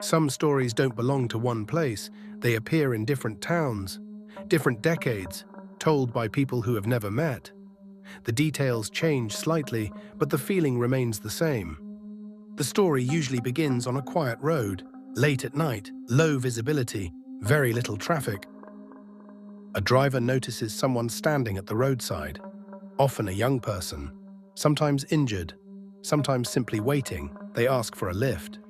Some stories don't belong to one place. They appear in different towns, different decades, told by people who have never met. The details change slightly, but the feeling remains the same. The story usually begins on a quiet road, late at night, low visibility, very little traffic. A driver notices someone standing at the roadside, often a young person, sometimes injured, sometimes simply waiting. They ask for a lift.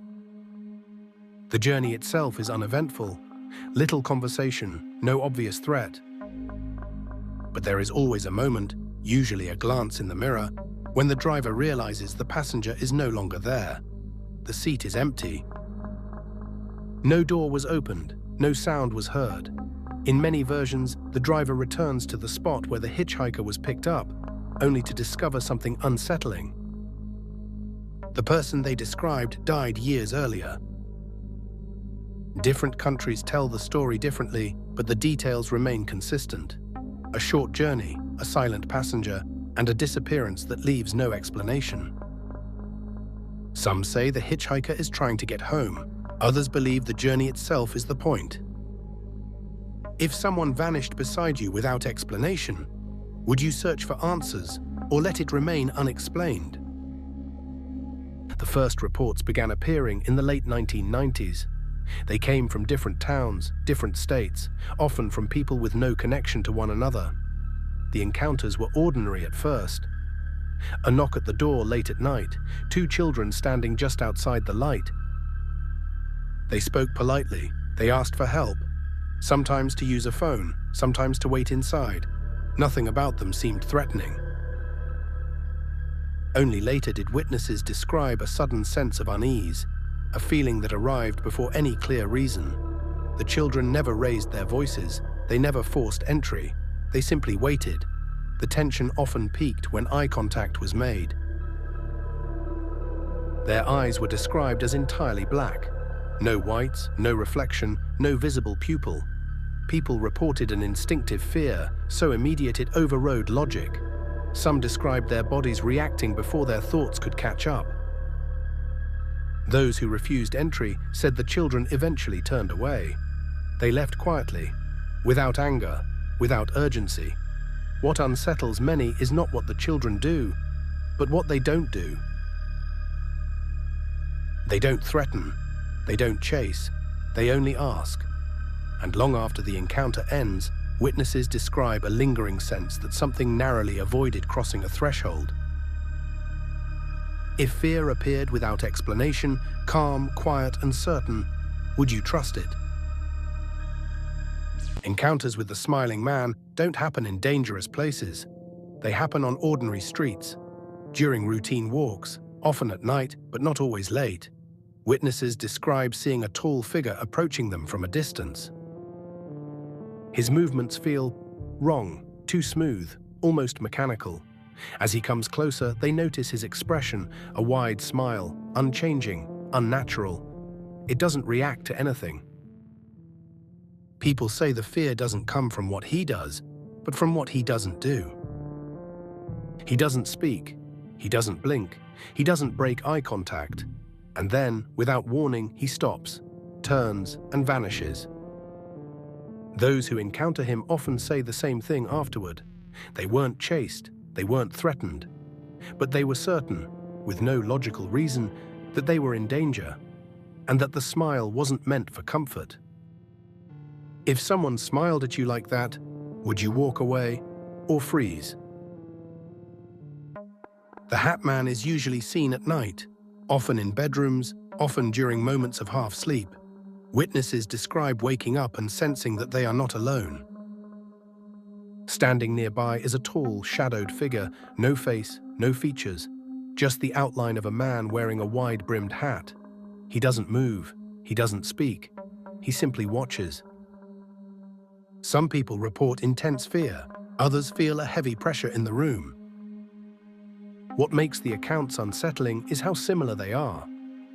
The journey itself is uneventful, little conversation, no obvious threat. But there is always a moment, usually a glance in the mirror, when the driver realizes the passenger is no longer there. The seat is empty. No door was opened, no sound was heard. In many versions, the driver returns to the spot where the hitchhiker was picked up, only to discover something unsettling. The person they described died years earlier. Different countries tell the story differently, but the details remain consistent. A short journey, a silent passenger, and a disappearance that leaves no explanation. Some say the hitchhiker is trying to get home. Others believe the journey itself is the point. If someone vanished beside you without explanation, would you search for answers or let it remain unexplained? The first reports began appearing in the late 1990s. They came from different towns, different states, often from people with no connection to one another. The encounters were ordinary at first. A knock at the door late at night, two children standing just outside the light. They spoke politely, they asked for help, sometimes to use a phone, sometimes to wait inside. Nothing about them seemed threatening. Only later did witnesses describe a sudden sense of unease, a feeling that arrived before any clear reason. The children never raised their voices, they never forced entry, they simply waited. The tension often peaked when eye contact was made. Their eyes were described as entirely black. No whites, no reflection, no visible pupil. People reported an instinctive fear, so immediate it overrode logic. Some described their bodies reacting before their thoughts could catch up. Those who refused entry said the children eventually turned away. They left quietly, without anger, without urgency. What unsettles many is not what the children do, but what they don't do. They don't threaten, they don't chase, they only ask. And long after the encounter ends, witnesses describe a lingering sense that something narrowly avoided crossing a threshold. If fear appeared without explanation, calm, quiet, and certain, would you trust it? Encounters with the smiling man don't happen in dangerous places. They happen on ordinary streets, during routine walks, often at night, but not always late. Witnesses describe seeing a tall figure approaching them from a distance. His movements feel wrong, too smooth, almost mechanical. As he comes closer, they notice his expression, a wide smile, unchanging, unnatural. It doesn't react to anything. People say the fear doesn't come from what he does, but from what he doesn't do. He doesn't speak, he doesn't blink, he doesn't break eye contact. And then, without warning, he stops, turns, and vanishes. Those who encounter him often say the same thing afterward. They weren't chased, they weren't threatened, but they were certain, with no logical reason, that they were in danger, and that the smile wasn't meant for comfort. If someone smiled at you like that, would you walk away or freeze? The Hat Man is usually seen at night, often in bedrooms, often during moments of half sleep. Witnesses describe waking up and sensing that they are not alone. Standing nearby is a tall, shadowed figure, no face, no features, just the outline of a man wearing a wide-brimmed hat. He doesn't move, he doesn't speak, he simply watches. Some people report intense fear, others feel a heavy pressure in the room. What makes the accounts unsettling is how similar they are.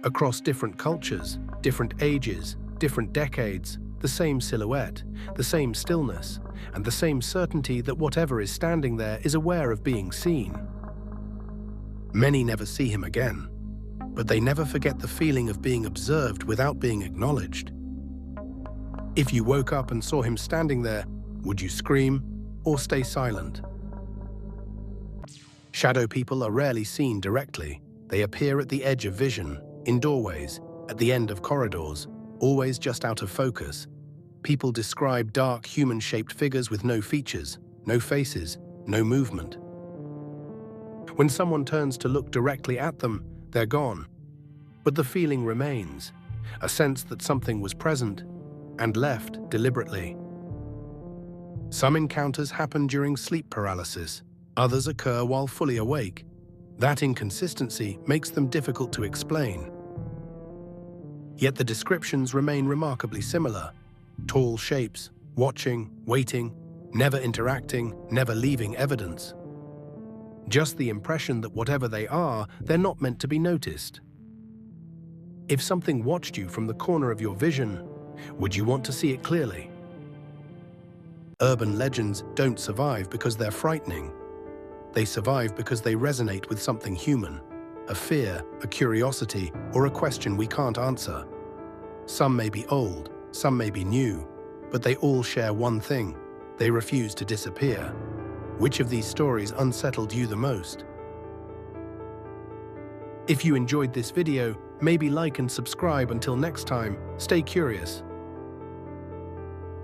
Across different cultures, different ages, different decades, the same silhouette, the same stillness, and the same certainty that whatever is standing there is aware of being seen. Many never see him again. but they never forget the feeling of being observed without being acknowledged. If you woke up and saw him standing there, would you scream or stay silent? Shadow people are rarely seen directly. They appear at the edge of vision, in doorways, at the end of corridors, always just out of focus. People describe dark, human-shaped figures with no features, no faces, no movement. When someone turns to look directly at them, they're gone. But the feeling remains, a sense that something was present and left deliberately. Some encounters happen during sleep paralysis, others occur while fully awake. That inconsistency makes them difficult to explain. Yet the descriptions remain remarkably similar. Tall shapes, watching, waiting, never interacting, never leaving evidence. Just the impression that whatever they are, they're not meant to be noticed. If something watched you from the corner of your vision, would you want to see it clearly? Urban legends don't survive because they're frightening. They survive because they resonate with something human, a fear, a curiosity, or a question we can't answer. Some may be old, some may be new, but they all share one thing: they refuse to disappear. Which of these stories unsettled you the most? If you enjoyed this video, maybe like and subscribe. Until next time, stay curious.